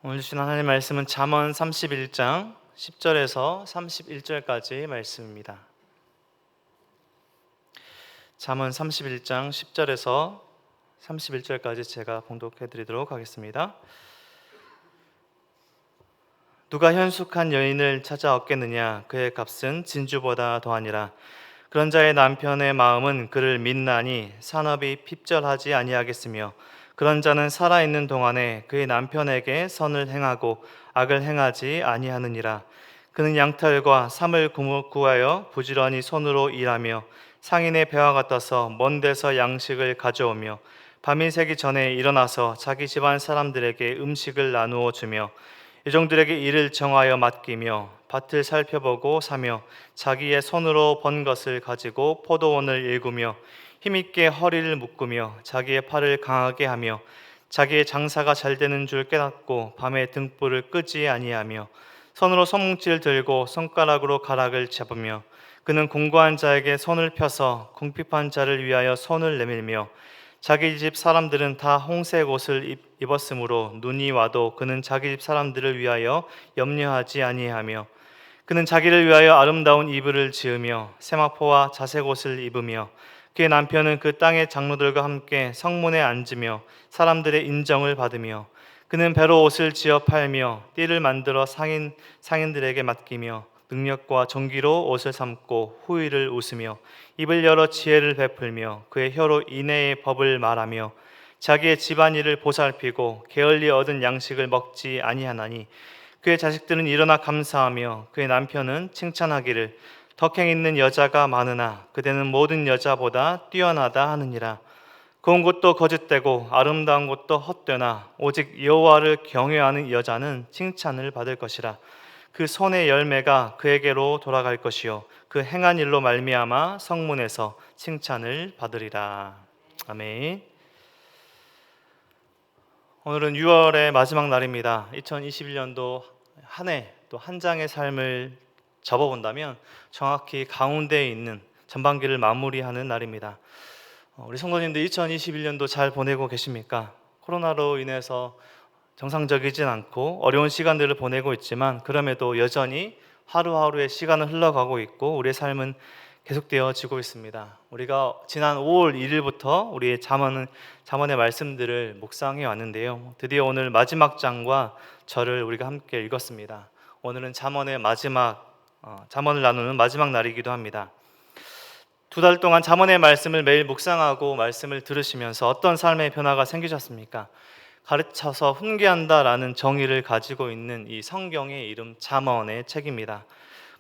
오늘 주신 하나님의 말씀은 잠언 31장 10절에서 31절까지 말씀입니다. 잠언 31장 10절에서 31절까지 제가 봉독해 드리도록 하겠습니다. 누가 현숙한 여인을 찾아 얻겠느냐? 그의 값은 진주보다 더하니라. 그런 자의 남편의 마음은 그를 믿나니 산업이 핍절하지 아니하겠으며, 그런 자는 살아있는 동안에 그의 남편에게 선을 행하고 악을 행하지 아니하느니라. 그는 양털과 삼을 구하여 부지런히 손으로 일하며 상인의 배와 같아서 먼 데서 양식을 가져오며 밤이 새기 전에 일어나서 자기 집안 사람들에게 음식을 나누어 주며 요정들에게 일을 정하여 맡기며 밭을 살펴보고 사며 자기의 손으로 번 것을 가지고 포도원을 일구며 힘있게 허리를 묶으며 자기의 팔을 강하게 하며 자기의 장사가 잘 되는 줄 깨닫고 밤에 등불을 끄지 아니하며 손으로 손뭉치를 들고 손가락으로 가락을 잡으며 그는 공고한 자에게 손을 펴서 궁핍한 자를 위하여 손을 내밀며 자기 집 사람들은 다 홍색 옷을 입었으므로 눈이 와도 그는 자기 집 사람들을 위하여 염려하지 아니하며 그는 자기를 위하여 아름다운 이불을 지으며 세마포와 자색 옷을 입으며 그의 남편은 그 땅의 장로들과 함께 성문에 앉으며 사람들의 인정을 받으며 그는 배로 옷을 지어 팔며 띠를 만들어 상인들에게 맡기며 능력과 정기로 옷을 삼고 후의를 웃으며 입을 열어 지혜를 베풀며 그의 혀로 인애의 법을 말하며 자기의 집안일을 보살피고 게을리 얻은 양식을 먹지 아니하나니 그의 자식들은 일어나 감사하며 그의 남편은 칭찬하기를 덕행 있는 여자가 많으나 그대는 모든 여자보다 뛰어나다 하느니라. 고운 것도 거짓되고 아름다운 것도 헛되나 오직 여호와를 경외하는 여자는 칭찬을 받을 것이라. 그 손의 열매가 그에게로 돌아갈 것이요 그 행한 일로 말미암아 성문에서 칭찬을 받으리라. 아멘. 오늘은 6월의 마지막 날입니다. 2021년도 한 해 또 한 장의 삶을 접어본다면 정확히 가운데에 있는 전반기를 마무리하는 날입니다. 우리 성도님들 2021년도 잘 보내고 계십니까? 코로나로 인해서 정상적이진 않고 어려운 시간들을 보내고 있지만 그럼에도 여전히 하루하루의 시간은 흘러가고 있고 우리의 삶은 계속되어지고 있습니다. 우리가 지난 5월 1일부터 우리의 잠언의 말씀들을 묵상해 왔는데요. 드디어 오늘 마지막 장과 절을 우리가 함께 읽었습니다. 오늘은 잠언을 나누는 마지막 날이기도 합니다. 2달 동안 잠언의 말씀을 매일 묵상하고 말씀을 들으시면서 어떤 삶의 변화가 생기셨습니까? 가르쳐서 훈계한다라는 정의를 가지고 있는 이 성경의 이름 잠언의 책입니다.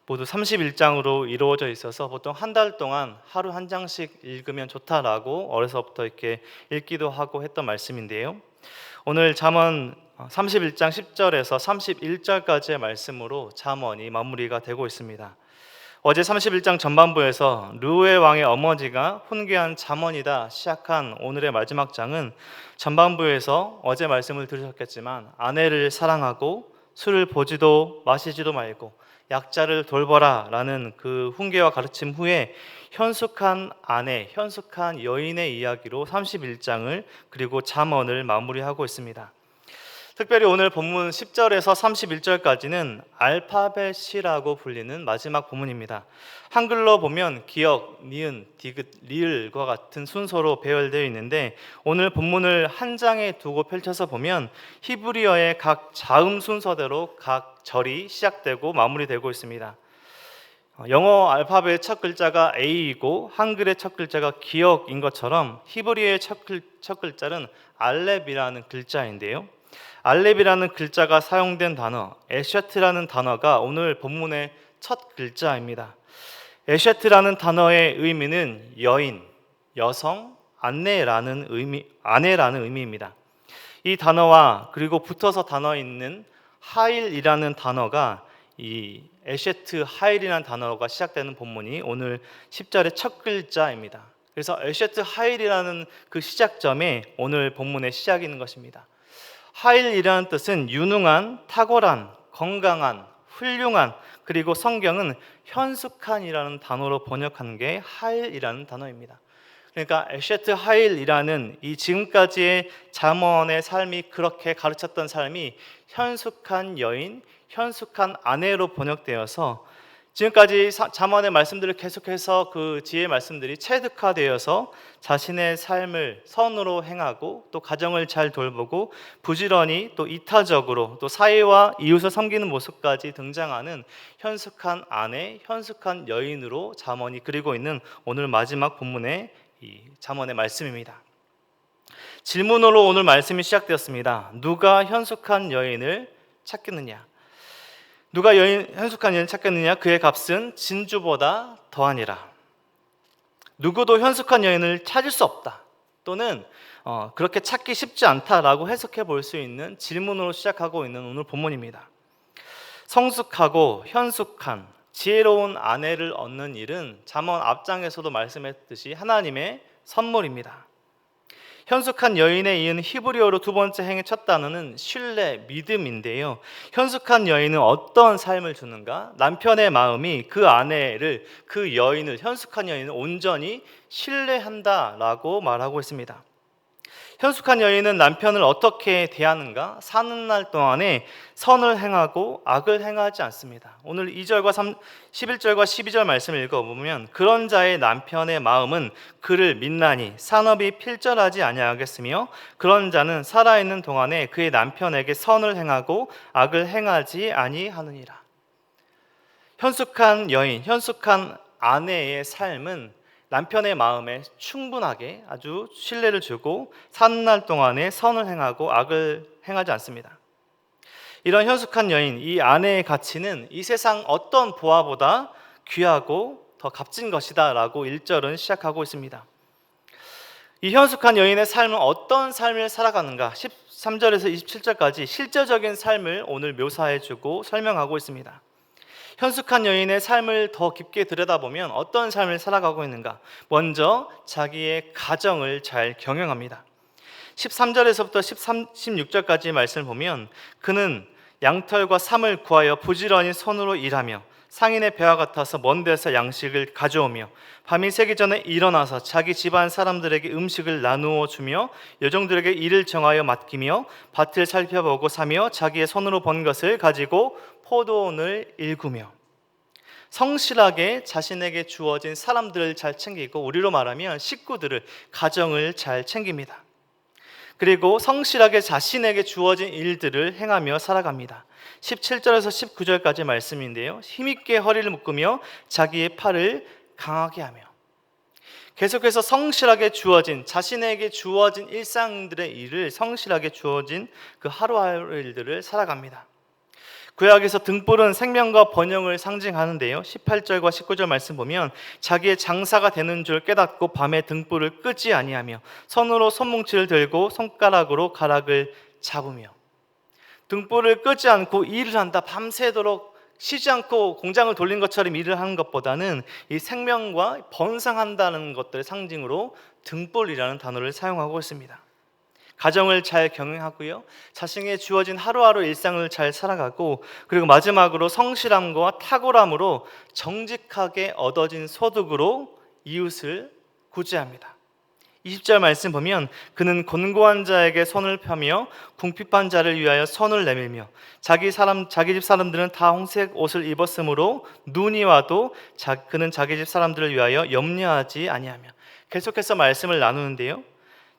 모두 31장으로 이루어져 있어서 보통 한 달 동안 하루 한 장씩 읽으면 좋다라고 어려서부터 이렇게 읽기도 하고 했던 말씀인데요. 오늘 잠언 31장 10절에서 31절까지의 말씀으로 잠언이 마무리가 되고 있습니다. 어제 31장 전반부에서 르우의 왕의 어머니가 훈계한 잠언이다 시작한 오늘의 마지막 장은 전반부에서 어제 말씀을 들으셨겠지만 아내를 사랑하고 술을 보지도 마시지도 말고 약자를 돌보라 라는 그 훈계와 가르침 후에 현숙한 아내, 현숙한 여인의 이야기로 31장을 그리고 잠언을 마무리하고 있습니다. 특별히 오늘 본문 10절에서 31절까지는 알파벳이라고 불리는 마지막 본문입니다. 한글로 보면 기역, 니은, 디귿, 리을과 같은 순서로 배열되어 있는데 오늘 본문을 한 장에 두고 펼쳐서 보면 히브리어의 각 자음 순서대로 각 절이 시작되고 마무리되고 있습니다. 영어 알파벳의 첫 글자가 A이고 한글의 첫 글자가 기역인 것처럼 히브리어의 첫 글자는 알렙이라는 글자인데요. 알렙이라는 글자가 사용된 단어 에셰트라는 단어가 오늘 본문의 첫 글자입니다. 에셰트라는 단어의 의미는 여인, 여성, 아내라는 의미입니다. 이 단어와 그리고 붙어서 단어에 있는 하일이라는 단어가 이 에셰트 하일이라는 단어가 시작되는 본문이 오늘 10절의 첫 글자입니다. 그래서 에셰트 하일이라는 그 시작점에 오늘 본문의 시작이 있는 것입니다. 하일이라는 뜻은 유능한, 탁월한, 건강한, 훌륭한, 그리고 성경은 현숙한이라는 단어로 번역한 게 하일이라는 단어입니다. 그러니까 에셰트 하일이라는 이 지금까지의 잠언의 삶이 그렇게 가르쳤던 삶이 현숙한 여인, 현숙한 아내로 번역되어서 지금까지 잠언의 말씀들을 계속해서 그 지혜의 말씀들이 체득화되어서 자신의 삶을 선으로 행하고 또 가정을 잘 돌보고 부지런히 또 이타적으로 또 사회와 이웃을 섬기는 모습까지 등장하는 현숙한 아내, 현숙한 여인으로 잠언이 그리고 있는 오늘 마지막 본문의 이 잠언의 말씀입니다. 질문으로 오늘 말씀이 시작되었습니다. 누가 현숙한 여인을 찾겠느냐? 누가 현숙한 여인을 찾겠느냐? 그의 값은 진주보다 더하니라. 누구도 현숙한 여인을 찾을 수 없다. 또는 그렇게 찾기 쉽지 않다라고 해석해 볼 수 있는 질문으로 시작하고 있는 오늘 본문입니다. 성숙하고 현숙한 지혜로운 아내를 얻는 일은 잠언 앞장에서도 말씀했듯이 하나님의 선물입니다. 현숙한 여인에 이은 히브리어로 두 번째 행의 첫 단어는 신뢰, 믿음인데요. 현숙한 여인은 어떤 삶을 주는가? 남편의 마음이 그 아내를, 그 여인을, 현숙한 여인을 온전히 신뢰한다라고 말하고 있습니다. 현숙한 여인은 남편을 어떻게 대하는가? 사는 날 동안에 선을 행하고 악을 행하지 않습니다. 오늘 2절과 11절과 12절 말씀을 읽어보면 그런 자의 남편의 마음은 그를 믿나니 산업이 필절하지 아니하겠으며 그런 자는 살아있는 동안에 그의 남편에게 선을 행하고 악을 행하지 아니하느니라. 현숙한 여인, 현숙한 아내의 삶은 남편의 마음에 충분하게 아주 신뢰를 주고 사는 날 동안에 선을 행하고 악을 행하지 않습니다. 이런 현숙한 여인, 이 아내의 가치는 이 세상 어떤 보화보다 귀하고 더 값진 것이다 라고 1절은 시작하고 있습니다. 이 현숙한 여인의 삶은 어떤 삶을 살아가는가? 13절에서 27절까지 실제적인 삶을 오늘 묘사해주고 설명하고 있습니다. 현숙한 여인의 삶을 더 깊게 들여다보면 어떤 삶을 살아가고 있는가? 먼저 자기의 가정을 잘 경영합니다. 13절에서부터 16절까지 말씀을 보면 그는 양털과 삼을 구하여 부지런히 손으로 일하며 상인의 배와 같아서 먼 데서 양식을 가져오며 밤이 새기 전에 일어나서 자기 집안 사람들에게 음식을 나누어 주며 여종들에게 일을 정하여 맡기며 밭을 살펴보고 사며 자기의 손으로 번 것을 가지고 포도원을 일구며 성실하게 자신에게 주어진 사람들을 잘 챙기고 우리로 말하면 식구들을, 가정을 잘 챙깁니다. 그리고 성실하게 자신에게 주어진 일들을 행하며 살아갑니다. 17절에서 19절까지 말씀인데요. 힘있게 허리를 묶으며 자기의 팔을 강하게 하며 계속해서 성실하게 주어진, 자신에게 주어진 일상들의 일을 성실하게 주어진 그 하루하루 일들을 살아갑니다. 구약에서 등불은 생명과 번영을 상징하는데요. 18절과 19절 말씀 보면 자기의 장사가 되는 줄 깨닫고 밤에 등불을 끄지 아니하며 손으로 손뭉치를 들고 손가락으로 가락을 잡으며 등불을 끄지 않고 일을 한다. 밤새도록 쉬지 않고 공장을 돌린 것처럼 일을 하는 것보다는 이 생명과 번성한다는 것들의 상징으로 등불이라는 단어를 사용하고 있습니다. 가정을 잘 경영하고요, 자신에게 주어진 하루하루 일상을 잘 살아가고, 그리고 마지막으로 성실함과 탁월함으로 정직하게 얻어진 소득으로 이웃을 구제합니다. 20절 말씀 보면 그는 곤고한 자에게 손을 펴며 궁핍한 자를 위하여 손을 내밀며 자기 집 사람들은 다 홍색 옷을 입었으므로 눈이 와도 그는 자기 집 사람들을 위하여 염려하지 아니하며 계속해서 말씀을 나누는데요.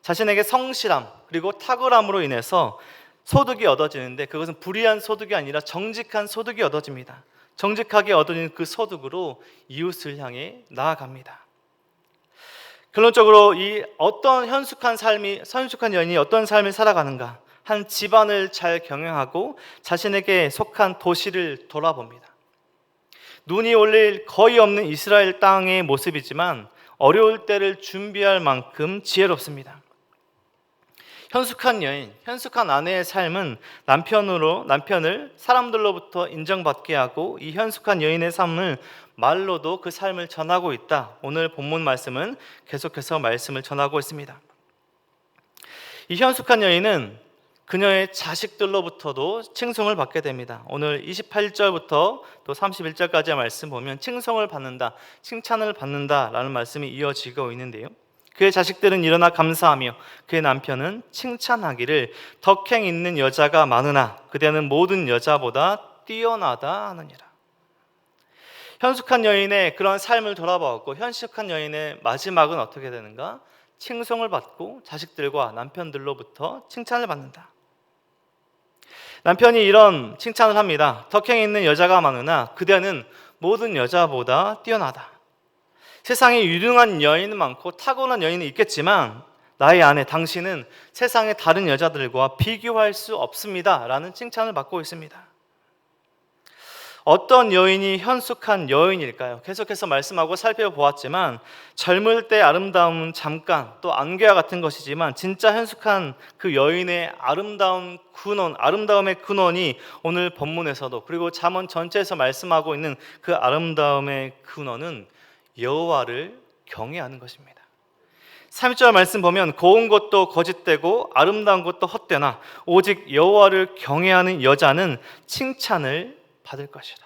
자신에게 성실함 그리고 탁월함으로 인해서 소득이 얻어지는데 그것은 불의한 소득이 아니라 정직한 소득이 얻어집니다. 정직하게 얻어진 그 소득으로 이웃을 향해 나아갑니다. 결론적으로 이 어떤 현숙한 여인이 어떤 삶을 살아가는가? 한 집안을 잘 경영하고 자신에게 속한 도시를 돌아봅니다. 눈이 올릴 거의 없는 이스라엘 땅의 모습이지만 어려울 때를 준비할 만큼 지혜롭습니다. 현숙한 여인, 현숙한 아내의 삶은 남편을 사람들로부터 인정받게 하고 이 현숙한 여인의 삶을 말로도 그 삶을 전하고 있다. 오늘 본문 말씀은 계속해서 말씀을 전하고 있습니다. 이 현숙한 여인은 그녀의 자식들로부터도 칭송을 받게 됩니다. 오늘 28절부터 또 31절까지의 말씀 보면 칭송을 받는다, 칭찬을 받는다라는 말씀이 이어지고 있는데요. 그의 자식들은 일어나 감사하며 그의 남편은 칭찬하기를 덕행 있는 여자가 많으나 그대는 모든 여자보다 뛰어나다 하느니라. 현숙한 여인의 그런 삶을 돌아보았고 현숙한 여인의 마지막은 어떻게 되는가? 칭송을 받고 자식들과 남편들로부터 칭찬을 받는다. 남편이 이런 칭찬을 합니다. 덕행 있는 여자가 많으나 그대는 모든 여자보다 뛰어나다. 세상에 유능한 여인은 많고 타고난 여인은 있겠지만 나의 아내 당신은 세상의 다른 여자들과 비교할 수 없습니다 라는 칭찬을 받고 있습니다. 어떤 여인이 현숙한 여인일까요? 계속해서 말씀하고 살펴보았지만 젊을 때 아름다움은 잠깐 또 안개와 같은 것이지만 진짜 현숙한 그 여인의 아름다움의 근원이 오늘 본문에서도 그리고 잠언 전체에서 말씀하고 있는 그 아름다움의 근원은 여호와를 경외하는 것입니다. 3절 말씀 보면 고운 것도 거짓되고 아름다운 것도 헛되나 오직 여호와를 경외하는 여자는 칭찬을 받을 것이다.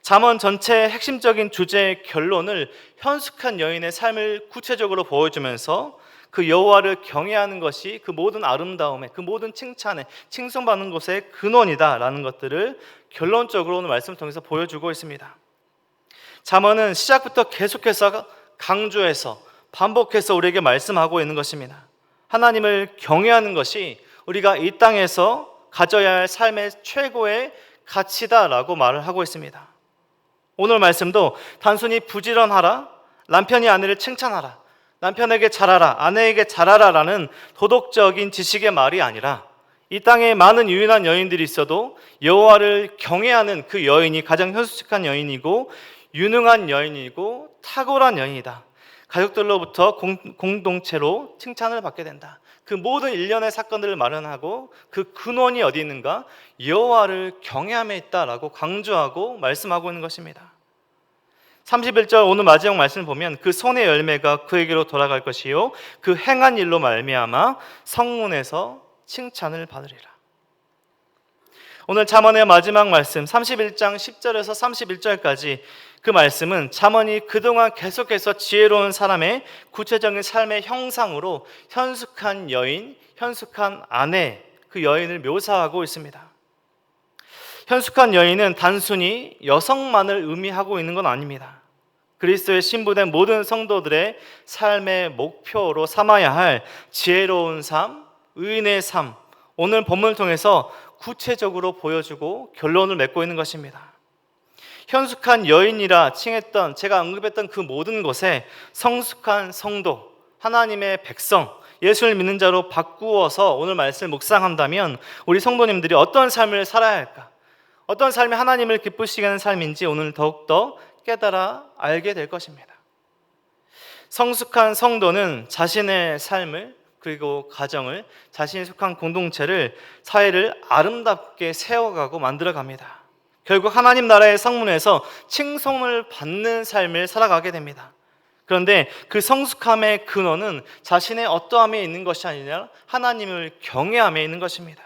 잠언 전체의 핵심적인 주제의 결론을 현숙한 여인의 삶을 구체적으로 보여주면서 그 여호와를 경외하는 것이 그 모든 아름다움에 그 모든 칭찬에 칭송받는 것의 근원이다라는 것들을 결론적으로 오늘 말씀을 통해서 보여주고 있습니다. 잠언은 시작부터 계속해서 강조해서 반복해서 우리에게 말씀하고 있는 것입니다. 하나님을 경외하는 것이 우리가 이 땅에서 가져야 할 삶의 최고의 가치다라고 말을 하고 있습니다. 오늘 말씀도 단순히 부지런하라, 남편이 아내를 칭찬하라, 남편에게 잘하라, 아내에게 잘하라라는 도덕적인 지식의 말이 아니라 이 땅에 많은 유능한 여인들이 있어도 여호와를 경외하는 그 여인이 가장 현숙한 여인이고 유능한 여인이고 탁월한 여인이다. 가족들로부터 공동체로 칭찬을 받게 된다. 그 모든 일련의 사건들을 마련하고 그 근원이 어디 있는가? 여호와를 경외함에 있다라고 강조하고 말씀하고 있는 것입니다. 31절 오늘 마지막 말씀을 보면 그 손의 열매가 그에게로 돌아갈 것이요 그 행한 일로 말미암아 성문에서 칭찬을 받으리라. 오늘 잠언의 마지막 말씀 31장 10절에서 31절까지 그 말씀은 잠언이 그동안 계속해서 지혜로운 사람의 구체적인 삶의 형상으로 현숙한 여인, 현숙한 아내, 그 여인을 묘사하고 있습니다. 현숙한 여인은 단순히 여성만을 의미하고 있는 건 아닙니다. 그리스도의 신부된 모든 성도들의 삶의 목표로 삼아야 할 지혜로운 삶, 의인의 삶, 오늘 본문을 통해서 구체적으로 보여주고 결론을 맺고 있는 것입니다. 현숙한 여인이라 칭했던 제가 언급했던 그 모든 것에 성숙한 성도, 하나님의 백성, 예수를 믿는 자로 바꾸어서 오늘 말씀을 묵상한다면 우리 성도님들이 어떤 삶을 살아야 할까? 어떤 삶이 하나님을 기쁘시게 하는 삶인지 오늘 더욱더 깨달아 알게 될 것입니다. 성숙한 성도는 자신의 삶을 그리고 가정을 자신이 속한 공동체를 사회를 아름답게 세워가고 만들어갑니다. 결국 하나님 나라의 성문에서 칭송을 받는 삶을 살아가게 됩니다. 그런데 그 성숙함의 근원은 자신의 어떠함에 있는 것이 아니라 하나님을 경외함에 있는 것입니다.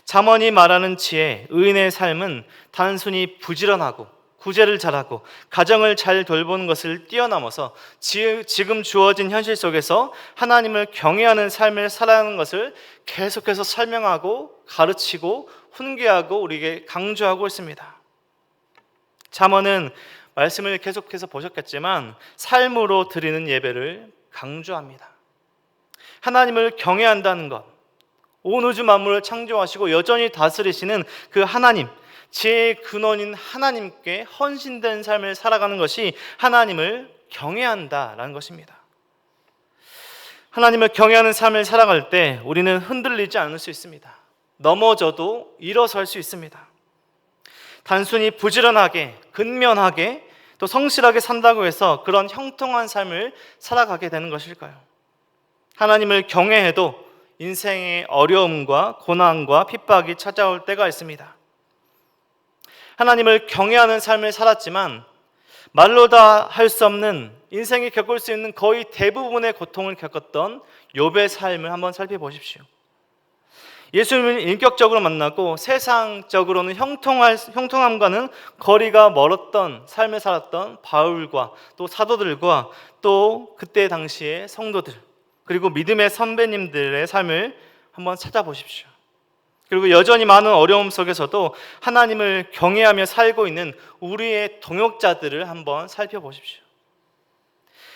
잠언이 말하는 지혜, 의인의 삶은 단순히 부지런하고 구제를 잘하고 가정을 잘 돌보는 것을 뛰어넘어서 지금 주어진 현실 속에서 하나님을 경외하는 삶을 살아가는 것을 계속해서 설명하고 가르치고 훈계하고 우리에게 강조하고 있습니다. 잠언은 말씀을 계속해서 보셨겠지만 삶으로 드리는 예배를 강조합니다. 하나님을 경외한다는 것, 온 우주 만물을 창조하시고 여전히 다스리시는 그 하나님, 지혜의 근원인 하나님께 헌신된 삶을 살아가는 것이 하나님을 경외한다라는 것입니다. 하나님을 경외하는 삶을 살아갈 때 우리는 흔들리지 않을 수 있습니다. 넘어져도 일어설 수 있습니다. 단순히 부지런하게, 근면하게, 또 성실하게 산다고 해서 그런 형통한 삶을 살아가게 되는 것일까요? 하나님을 경외해도 인생의 어려움과 고난과 핍박이 찾아올 때가 있습니다. 하나님을 경외하는 삶을 살았지만 말로 다 할 수 없는 인생이 겪을 수 있는 거의 대부분의 고통을 겪었던 욥의 삶을 한번 살펴보십시오. 예수님을 인격적으로 만나고 세상적으로는 형통함과는 거리가 멀었던 삶을 살았던 바울과 또 사도들과 또 그때 당시의 성도들, 그리고 믿음의 선배님들의 삶을 한번 찾아보십시오. 그리고 여전히 많은 어려움 속에서도 하나님을 경외하며 살고 있는 우리의 동역자들을 한번 살펴보십시오.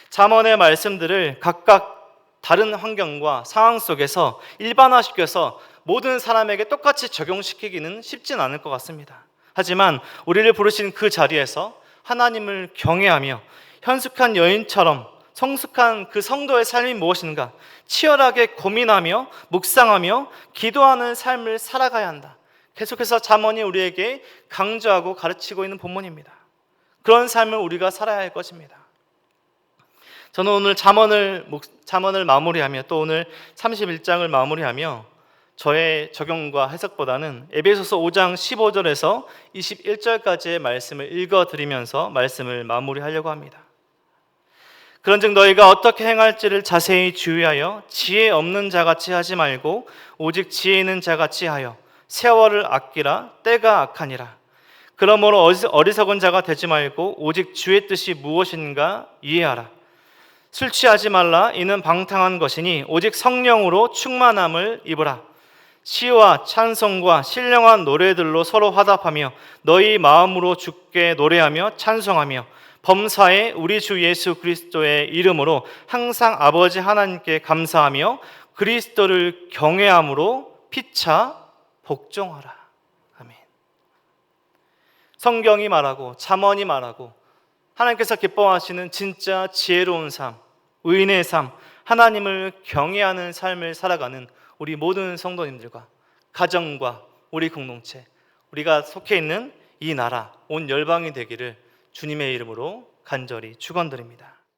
잠언의 말씀들을 각각 다른 환경과 상황 속에서 일반화시켜서 모든 사람에게 똑같이 적용시키기는 쉽진 않을 것 같습니다. 하지만 우리를 부르신 그 자리에서 하나님을 경외하며 현숙한 여인처럼 성숙한 그 성도의 삶이 무엇인가 치열하게 고민하며 묵상하며 기도하는 삶을 살아가야 한다. 계속해서 잠언이 우리에게 강조하고 가르치고 있는 본문입니다. 그런 삶을 우리가 살아야 할 것입니다. 저는 오늘 잠언을 마무리하며 또 오늘 31장을 마무리하며 저의 적용과 해석보다는 에베소서 5장 15절에서 21절까지의 말씀을 읽어드리면서 말씀을 마무리하려고 합니다. 그런즉 너희가 어떻게 행할지를 자세히 주의하여 지혜 없는 자같이 하지 말고 오직 지혜 있는 자같이 하여 세월을 아끼라. 때가 악하니라. 그러므로 어리석은 자가 되지 말고 오직 주의 뜻이 무엇인가 이해하라. 술 취하지 말라. 이는 방탕한 것이니 오직 성령으로 충만함을 입으라. 시와 찬송과 신령한 노래들로 서로 화답하며 너희 마음으로 주께 노래하며 찬송하며 범사에 우리 주 예수 그리스도의 이름으로 항상 아버지 하나님께 감사하며 그리스도를 경외함으로 피차 복종하라. 아멘. 성경이 말하고 잠언이 말하고 하나님께서 기뻐하시는 진짜 지혜로운 삶, 의인의 삶, 하나님을 경외하는 삶을 살아가는 우리 모든 성도님들과 가정과 우리 공동체, 우리가 속해 있는 이 나라, 온 열방이 되기를 주님의 이름으로 간절히 축원드립니다.